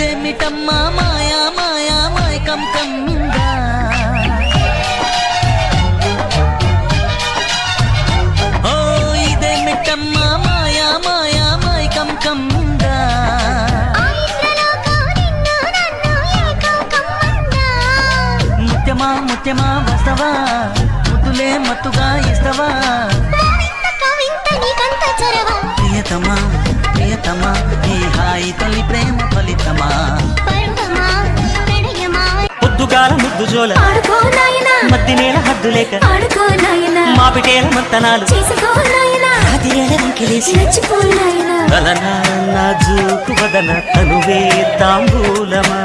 ఇదేమిటమ్మా మాయా మాయా మాయకం కమ్మిందా ఓ ఇదేమిటమ్మా మాయా మాయా మాయకం కమ్మిందా ముత్యమా ముత్యమా వస్తవా ముద్దులే మత్తుగా ఇస్తవా ప్రియతమా ప్రియతమా ఈ హాయి తొలి ప్రేమ ఫలితమా పొద్దుగాల ముద్దు జోల మద్ది నేల హద్దు లేక మాపిటేల మంతనాలు నా జూకు వదన తనువే తాంబూలమా